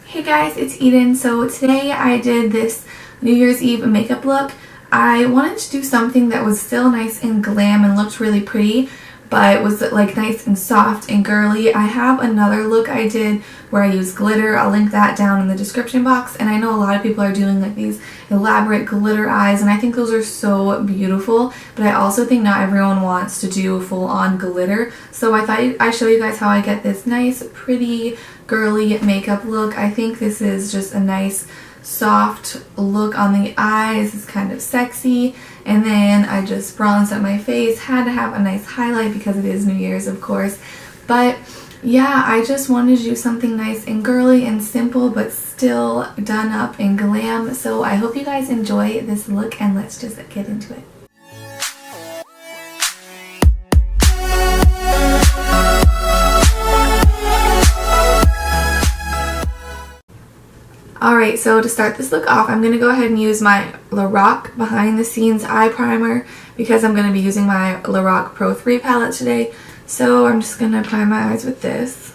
Hey guys, it's Eden. So today I did this New Year's Eve makeup look. I wanted to do something that was still nice and glam and looked really pretty, but was like nice and soft and girly. I have another look I did where I used glitter. I'll link that down in the description box. And I know a lot of people are doing like these elaborate glitter eyes, and I think those are so beautiful, but I also think not everyone wants to do full-on glitter. So I thought I'd show you guys how I get this nice, pretty, girly makeup look. I think this is just a nice soft look on the eyes. It's kind of sexy, and then I just bronzed up my face. Had to have a nice highlight because it is New Year's, of course. But yeah, I just wanted to do something nice and girly and simple, but still done up in glam. So I hope you guys enjoy this look, and let's just get into it. Alright, so to start this look off, I'm going to go ahead and use my Lorac Behind the Scenes Eye Primer because I'm going to be using my Lorac Pro 3 palette today. So I'm just going to prime my eyes with this.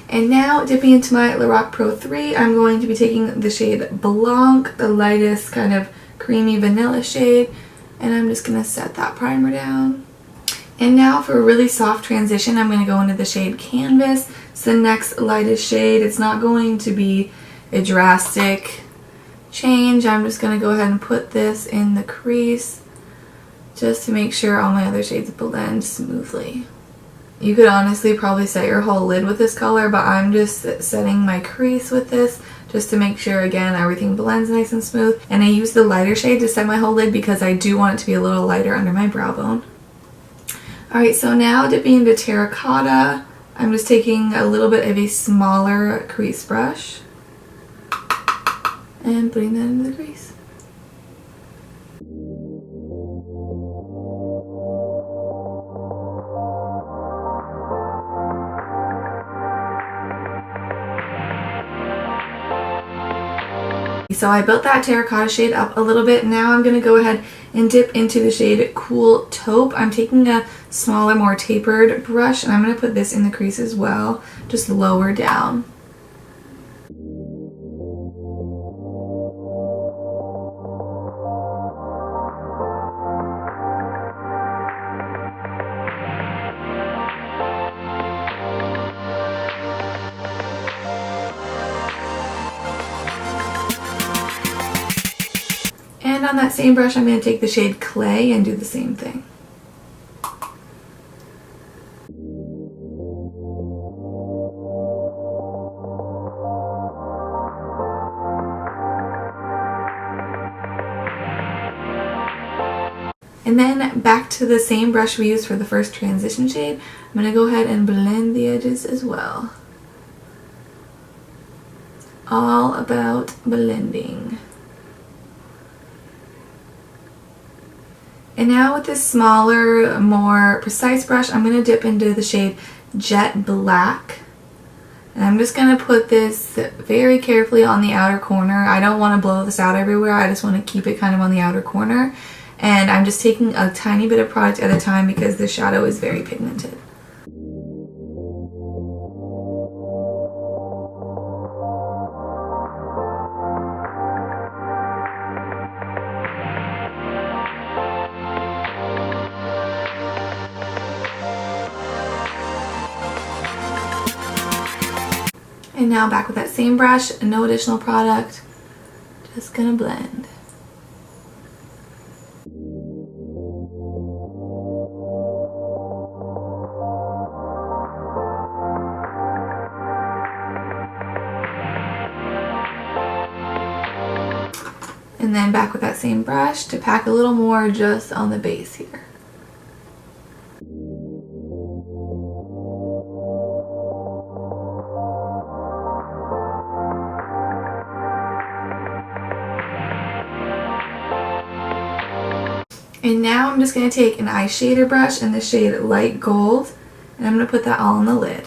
And now, dipping into my Lorac Pro 3, I'm going to be taking the shade Blanc, the lightest kind of creamy vanilla shade. And I'm just going to set that primer down. And now for a really soft transition, I'm going to go into the shade Canvas. It's the next lightest shade. It's not going to be a drastic change. I'm just going to go ahead and put this in the crease just to make sure all my other shades blend smoothly. You could honestly probably set your whole lid with this color, but I'm just setting my crease with this just to make sure, again, everything blends nice and smooth. And I use the lighter shade to set my whole lid because I do want it to be a little lighter under my brow bone. Alright, so now dipping into Terracotta, I'm just taking a little bit of a smaller crease brush and putting that into the crease. So I built that terracotta shade up a little bit. Now I'm going to go ahead and dip into the shade Cool Taupe. I'm taking a smaller, more tapered brush, and I'm going to put this in the crease as well, just lower down. And on that same brush, I'm going to take the shade Clay and do the same thing. And then back to the same brush we used for the first transition shade, I'm going to go ahead and blend the edges as well. All about blending. And now with this smaller, more precise brush, I'm going to dip into the shade Jet Black. And I'm just going to put this very carefully on the outer corner. I don't want to blow this out everywhere. I just want to keep it kind of on the outer corner. And I'm just taking a tiny bit of product at a time because the shadow is very pigmented. And now back with that same brush, no additional product, just gonna blend. And then back with that same brush to pack a little more just on the base here. And now I'm just going to take an eyeshadow brush in the shade Light Gold, and I'm going to put that all on the lid.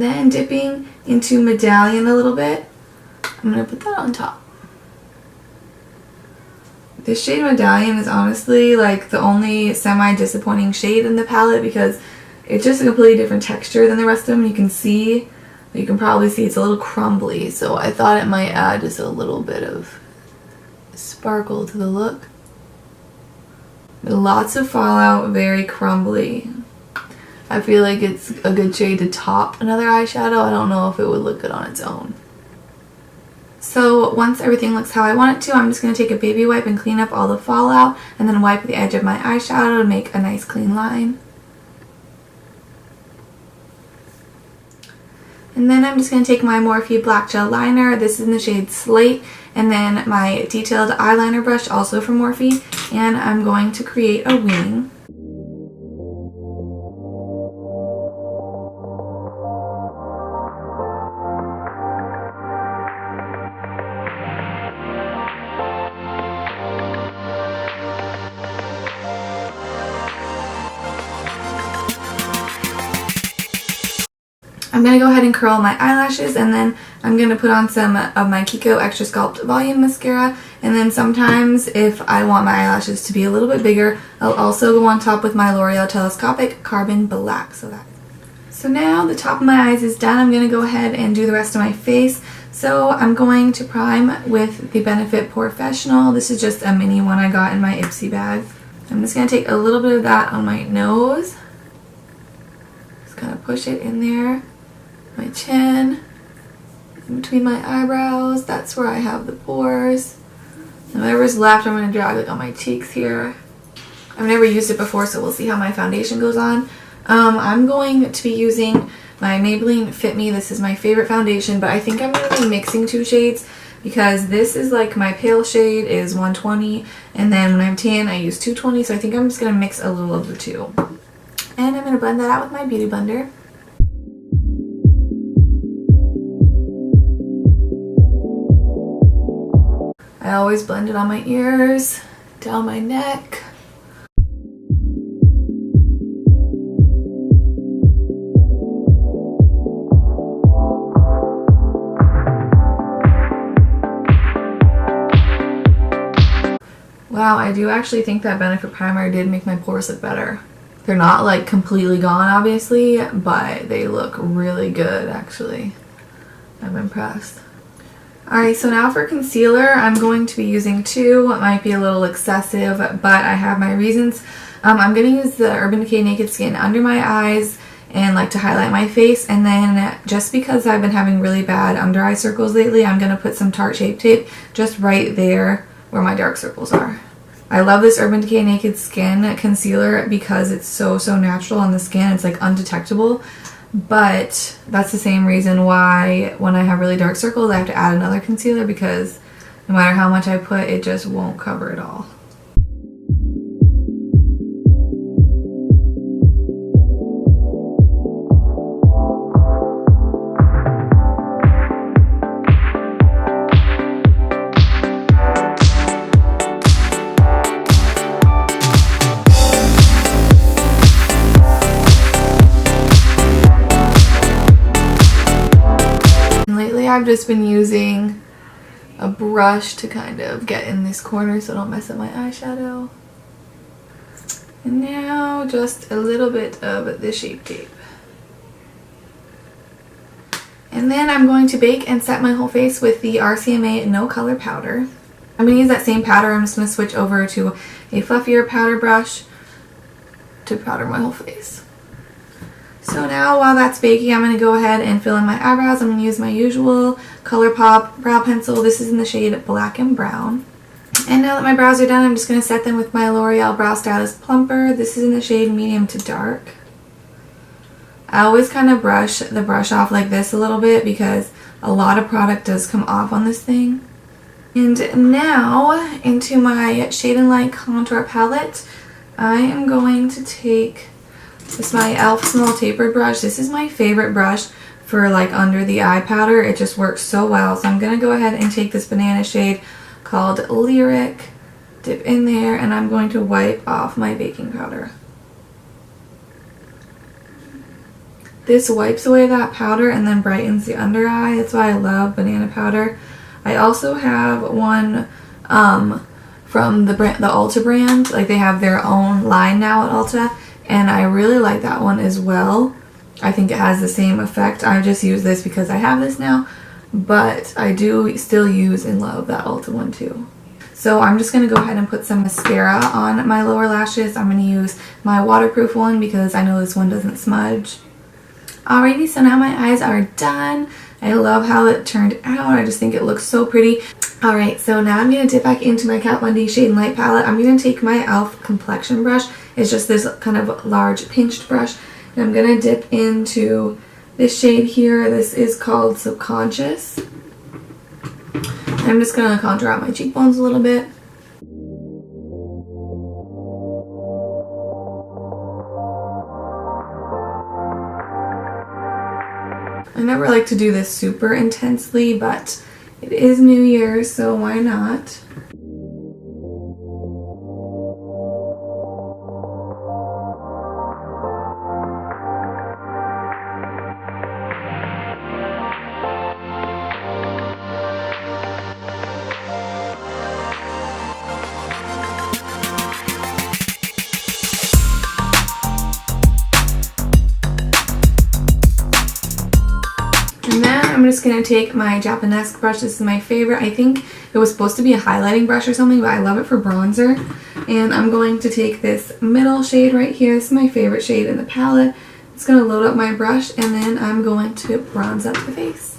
And then dipping into Medallion a little bit, I'm going to put that on top. This shade Medallion is honestly like the only semi-disappointing shade in the palette because it's just a completely different texture than the rest of them. You can probably see it's a little crumbly, so I thought it might add just a little bit of sparkle to the look. Lots of fallout, very crumbly. I feel like it's a good shade to top another eyeshadow. I don't know if it would look good on its own. So once everything looks how I want it to, I'm just going to take a baby wipe and clean up all the fallout and then wipe the edge of my eyeshadow to make a nice clean line. And then I'm just going to take my Morphe black gel liner, this is in the shade Slate, and then my detailed eyeliner brush, also from Morphe, and I'm going to create a wing. I'm going to go ahead and curl my eyelashes, and then I'm going to put on some of my Kiko Extra Sculpt Volume Mascara, and then sometimes if I want my eyelashes to be a little bit bigger, I'll also go on top with my L'Oreal Telescopic Carbon Black. So now the top of my eyes is done. I'm going to go ahead and do the rest of my face. So I'm going to prime with the Benefit Professional. This is just a mini one I got in my Ipsy bag. I'm just going to take a little bit of that on my nose. Just kind of push it in there. My chin, in between my eyebrows, that's where I have the pores. And whatever's left, I'm going to drag it on my cheeks here. I've never used it before, so we'll see how my foundation goes on. I'm going to be using my Maybelline Fit Me. This is my favorite foundation, but I think I'm going to be mixing two shades because this is like my pale shade is 120, and then when I'm tan, I use 220, so I think I'm just going to mix a little of the two. And I'm going to blend that out with my Beauty Blender. I always blend it on my ears, down my neck. Wow, I do actually think that Benefit Primer did make my pores look better. They're not like completely gone obviously, but they look really good actually. I'm impressed. Alright, so now for concealer, I'm going to be using two. It might be a little excessive, but I have my reasons. I'm going to use the Urban Decay Naked Skin under my eyes and like to highlight my face, and then just because I've been having really bad under eye circles lately, I'm going to put some Tarte Shape Tape just right there where my dark circles are. I love this Urban Decay Naked Skin concealer because it's so natural on the skin. It's like undetectable. But that's the same reason why when I have really dark circles I have to add another concealer, because no matter how much I put, it just won't cover it all. I've just been using a brush to kind of get in this corner so I don't mess up my eyeshadow. And now just a little bit of the Shape Tape. And then I'm going to bake and set my whole face with the RCMA No Color Powder. I'm going to use that same powder. I'm just going to switch over to a fluffier powder brush to powder my whole face. So now while that's baking, I'm going to go ahead and fill in my eyebrows. I'm going to use my usual Colourpop brow pencil. This is in the shade Black and Brown. And now that my brows are done, I'm just going to set them with my L'Oreal Brow Stylist Plumper. This is in the shade Medium to Dark. I always kind of brush the brush off like this a little bit because a lot of product does come off on this thing. And now into my Shade and Light Contour Palette, I am going to take this my e.l.f. Small Tapered Brush. This is my favorite brush for like under the eye powder. It just works so well. So I'm going to go ahead and take this banana shade called Lyric, dip in there, and I'm going to wipe off my baking powder. This wipes away that powder and then brightens the under eye. That's why I love banana powder. I also have one from the Ulta brand. Like, they have their own line now at Ulta, and I really like that one as well. I think it has the same effect. I just use this because I have this now, but I do still use and love that Ulta one too. So I'm just going to go ahead and put some mascara on my lower lashes. I'm going to use my waterproof one because I know this one doesn't smudge. Alrighty, so now my eyes are done. I love how it turned out. I just think it looks so pretty. Alright, so now I'm going to dip back into my Kat Von D Shade and Light palette. I'm going to take my e.l.f. complexion brush. It's just this kind of large pinched brush. And I'm going to dip into this shade here. This is called Subconscious. I'm just going to contour out my cheekbones a little bit. I never like to do this super intensely, but it is New Year's, so why not? And then I'm just going to take my Japanese brush. This is my favorite. I think it was supposed to be a highlighting brush or something, but I love it for bronzer. And I'm going to take this middle shade right here. This is my favorite shade in the palette. It's going to load up my brush, and then I'm going to bronze up the face.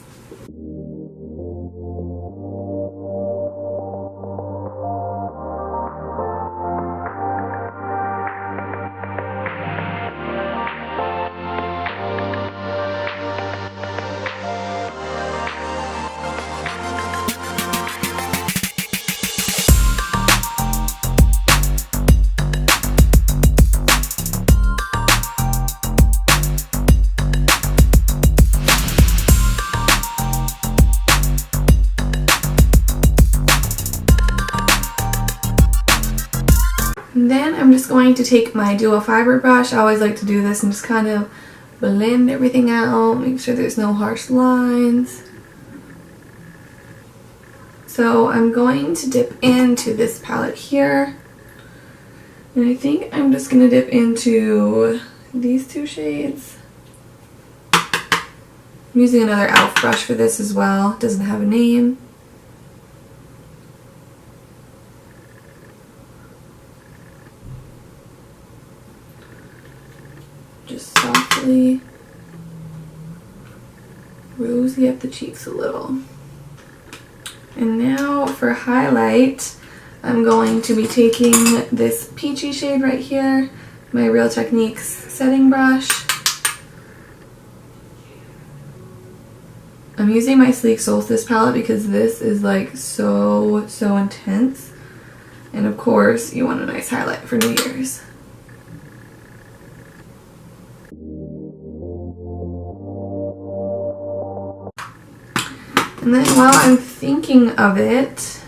And then I'm just going to take my dual fiber brush. I always like to do this and just kind of blend everything out, make sure there's no harsh lines. So I'm going to dip into this palette here. And I think I'm just going to dip into these two shades. I'm using another e.l.f. brush for this as well. It doesn't have a name. Just softly rosy up the cheeks a little. And now for highlight, I'm going to be taking this peachy shade right here, my Real Techniques setting brush. I'm using my Sleek Solstice palette because this is like so intense. And of course, you want a nice highlight for New Year's. And then while I'm thinking of it,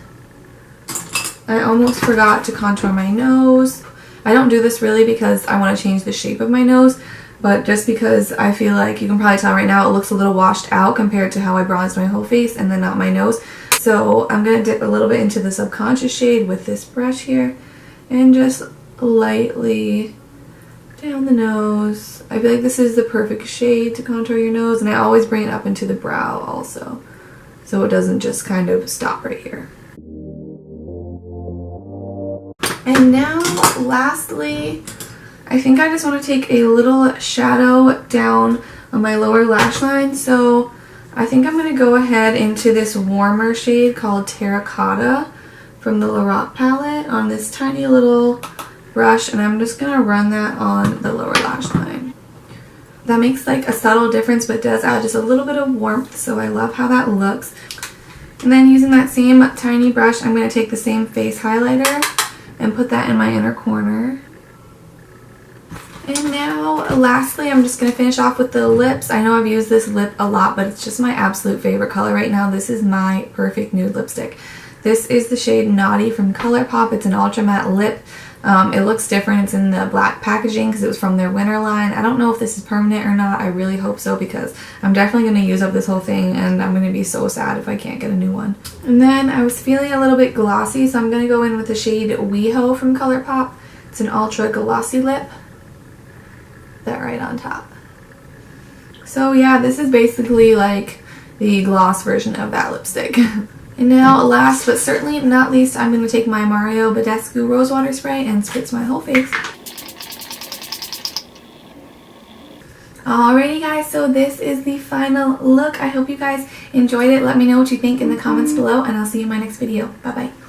I almost forgot to contour my nose. I don't do this really because I want to change the shape of my nose, but just because I feel like, you can probably tell right now, it looks a little washed out compared to how I bronzed my whole face and then not my nose. So I'm going to dip a little bit into the Subconscious shade with this brush here and just lightly down the nose. I feel like this is the perfect shade to contour your nose, and I always bring it up into the brow also, so it doesn't just kind of stop right here. And now, lastly, I think I just want to take a little shadow down on my lower lash line. So I think I'm going to go ahead into this warmer shade called Terracotta from the Lorac palette on this tiny little brush, and I'm just going to run that on the lower lash line. That makes like a subtle difference, but does add just a little bit of warmth, so I love how that looks. And then using that same tiny brush, I'm going to take the same face highlighter and put that in my inner corner. And now, lastly, I'm just going to finish off with the lips. I know I've used this lip a lot, but it's just my absolute favorite color right now. This is my perfect nude lipstick. This is the shade Knotty from Colourpop. It's an ultra matte lip. It looks different. It's in the black packaging because it was from their winter line. I don't know if this is permanent or not. I really hope so because I'm definitely going to use up this whole thing and I'm going to be so sad if I can't get a new one. And then I was feeling a little bit glossy, so I'm going to go in with the shade WeHo from Colourpop. It's an ultra glossy lip. That right on top. So yeah, this is basically like the gloss version of that lipstick. And now, last but certainly not least, I'm going to take my Mario Badescu Rose Water Spray and spritz my whole face. Alrighty guys, so this is the final look. I hope you guys enjoyed it. Let me know what you think in the comments below, and I'll see you in my next video. Bye bye.